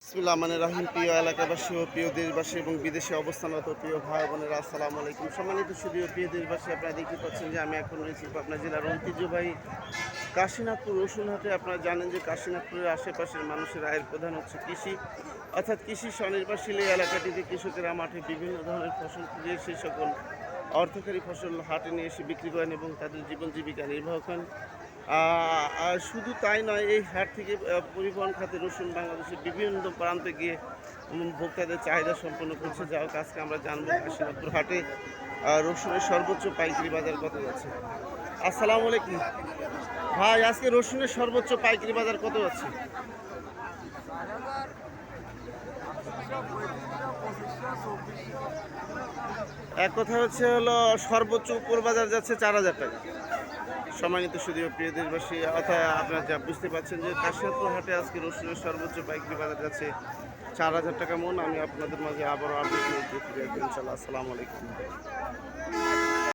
বিসমিল্লাহ রহমানির রহিম। প্রিয় এলাকাবাসী ও প্রিয় দেশবাসী এবং বিদেশে অবস্থানরত প্রিয় ভাই বোনেরা, আসসালামু আলাইকুম। সম্মানিত সুধী ও প্রিয় দেশবাসী, আপনারা দেখতে পাচ্ছেন যে আমি এখন রয়েছি পাবনা জেলার ঐতিহ্যবাহী কাশীনাথপুর রসুনহাটে। আপনারা জানেন যে কাশীনাথপুরের আশেপাশের মানুষের আয়ের প্রধান হচ্ছে কৃষি, অর্থাৎ কৃষি স্বনির্ভরশীল এই এলাকাটিতে কৃষকেরা মাঠে বিভিন্ন ধরনের ফসল তুলে সেই সকল অর্থকারী ফসল হাটে নিয়ে এসে বিক্রি করেন এবং তাদের জীবন জীবিকা নির্বাহ করেন। আর শুধু তাই নয়, এই হাট থেকে পরিবহন খাতে রসুন বাংলাদেশের বিভিন্ন প্রান্তে গিয়ে ভোক্তাদের চাহিদা সম্পন্ন করছে। যা হোক, আজকে আমরা জানবো কাশীনাথপুর হাটে রসুনের সর্বোচ্চ পাইকারি বাজার কত যাচ্ছে। আসসালামু আলাইকুম ভাই, আজকে রসুনের সর্বোচ্চ পাইকারি বাজার কত যাচ্ছে? এক কথা হচ্ছে হলো সর্বোচ্চ উপর বাজার যাচ্ছে 4,000 টাকা। সম্মানিত সুধীয় প্রিয় দেশবাসী, অর্থাৎ আপনারা যা বুঝতে পারছেন যে কাশীনাথপুর হাটে আজকে রসুনের সর্বোচ্চ পাইকারি বাজার যাচ্ছে 4,000 টাকা মন। আমি আপনাদের মাঝে আবারও আপডেট নিয়ে ফিরে আসবো ইনশাল্লাহ। আসসালামু আলাইকুম।